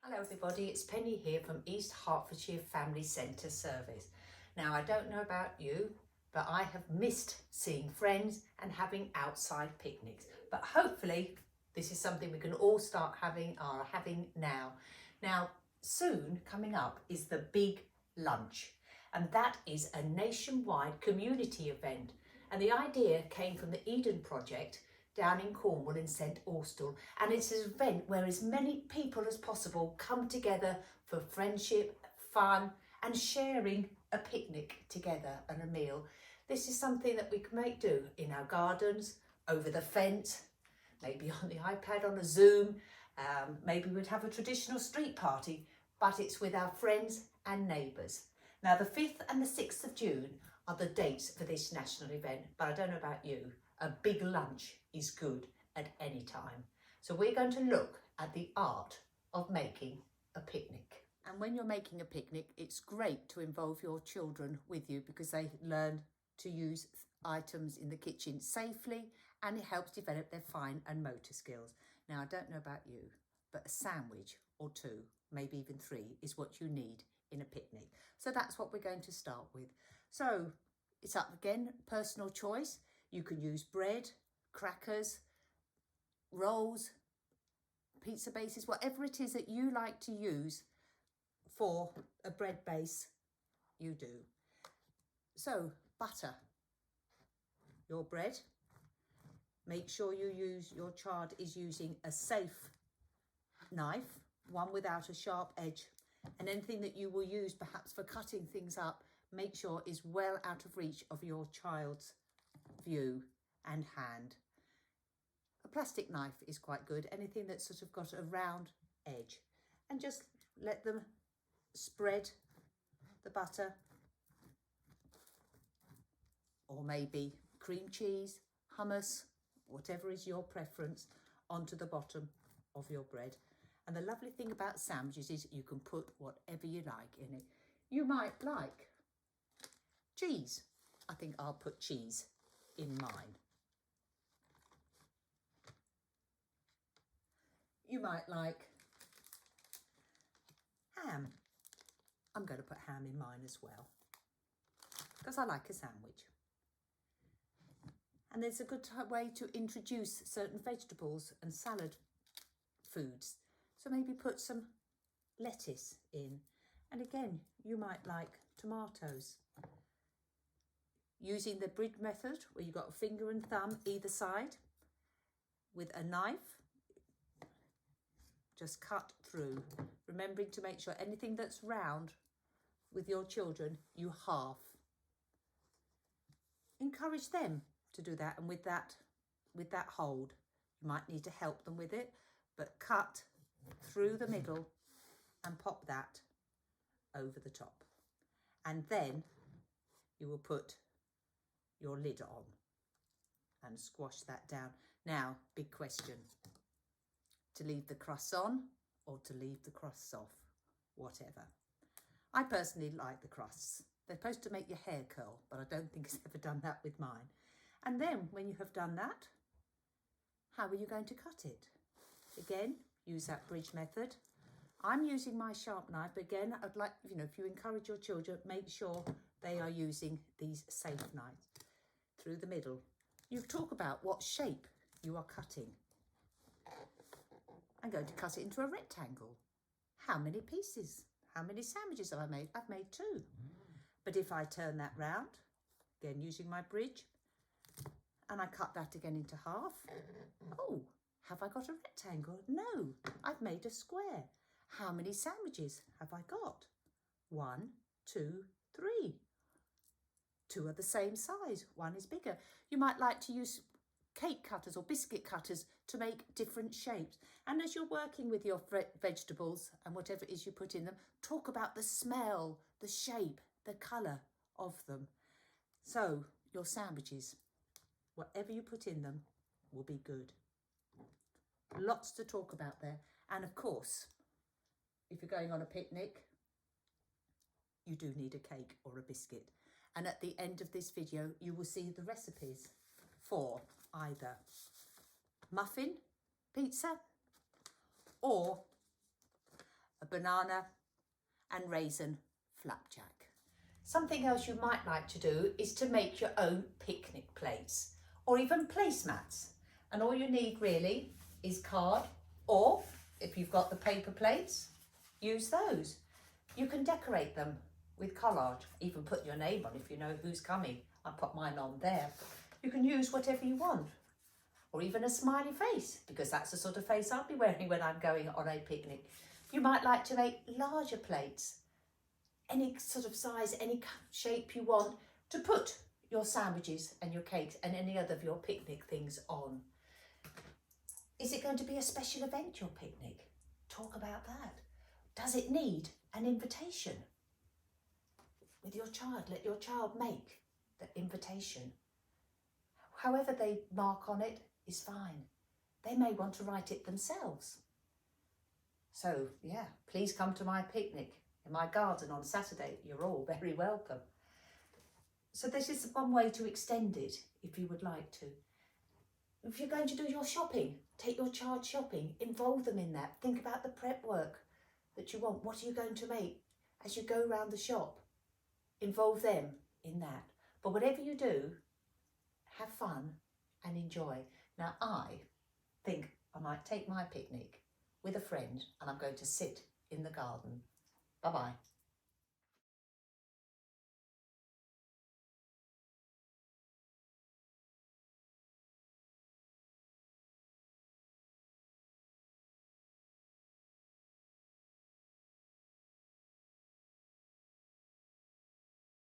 Hello everybody, it's Penny here from East Hertfordshire Family Centre Service. Now I don't know about you, but I have missed seeing friends and having outside picnics. But hopefully this is something we can all start having now. Now soon coming up is the big lunch, and that is a nationwide community event. And the idea came from the Eden Project down in Cornwall in St Austell, and it's an event where as many people as possible come together for friendship, fun and sharing a picnic together and a meal. This is something that we may do in our gardens, over the fence, maybe on the iPad, on a Zoom, maybe we'd have a traditional street party, but it's with our friends and neighbours. Now the 5th and the 6th of June are the dates for this national event, but I don't know about you, a big lunch is good at any time. So we're going to look at the art of making a picnic. And when you're making a picnic, it's great to involve your children with you because they learn to use items in the kitchen safely, and it helps develop their fine and motor skills. Now, I don't know about you, but a sandwich or two, maybe even 3, is what you need in a picnic. So that's what we're going to start with. So it's up again, personal choice. You can use bread, crackers, rolls, pizza bases, whatever it is that you like to use for a bread base, you do. So butter your bread. Make sure your child is using a safe knife, one without a sharp edge, and anything that you will use perhaps for cutting things up, make sure is well out of reach of your child's view and hand. A plastic knife is quite good, anything that's sort of got a round edge, and just let them spread the butter, or maybe cream cheese, hummus, whatever is your preference, onto the bottom of your bread. And the lovely thing about sandwiches is you can put whatever you like in it. You might like cheese. I think I'll put cheese in mine. You might like ham. I'm going to put ham in mine as well because I like a sandwich. And there's a good way to introduce certain vegetables and salad foods. So maybe put some lettuce in. And again, you might like tomatoes. Using the bridge method, where you've got a finger and thumb either side, with a knife, just cut through, remembering to make sure anything that's round with your children, you halve. Encourage them to do that, and with that hold, you might need to help them with it, but cut through the middle and pop that over the top. And then you will put your lid on and squash that down. Now, big question, to leave the crusts on or to leave the crusts off, whatever. I personally like the crusts. They're supposed to make your hair curl, but I don't think it's ever done that with mine. And then when you have done that, how are you going to cut it? Again, use that bridge method. I'm using my sharp knife, but again, I'd like, if you encourage your children, make sure they are using these safe knives. Through the middle. You talk about what shape you are cutting. I'm going to cut it into a rectangle. How many pieces? How many sandwiches have I made? I've made 2. But if I turn that round, again using my bridge, and I cut that again into half, oh, have I got a rectangle? No, I've made a square. How many sandwiches have I got? 1, 2, 3. 2 are the same size, 1 is bigger. You might like to use cake cutters or biscuit cutters to make different shapes. And as you're working with your vegetables and whatever it is you put in them, talk about the smell, the shape, the colour of them. So your sandwiches, whatever you put in them, will be good. Lots to talk about there. And of course, if you're going on a picnic, you do need a cake or a biscuit. And at the end of this video, you will see the recipes for either muffin, pizza, or a banana and raisin flapjack. Something else you might like to do is to make your own picnic plates or even placemats. And all you need really is card, or if you've got the paper plates, use those. You can decorate them with collage, even put your name on if you know who's coming. I put mine on there. You can use whatever you want, or even a smiley face, because that's the sort of face I'll be wearing when I'm going on a picnic. You might like to make larger plates, any sort of size, any shape you want, to put your sandwiches and your cakes and any other of your picnic things on. Is it going to be a special event, your picnic? Talk about that. Does it need an invitation? With your child, let your child make the invitation. However they mark on it is fine. They may want to write it themselves. So yeah, please come to my picnic in my garden on Saturday. You're all very welcome. So this is one way to extend it if you would like to. If you're going to do your shopping, take your child shopping, involve them in that. Think about the prep work that you want. What are you going to make as you go around the shop? Involve them in that. But whatever you do, have fun and enjoy. Now I think I might take my picnic with a friend and I'm going to sit in the garden. Bye-bye.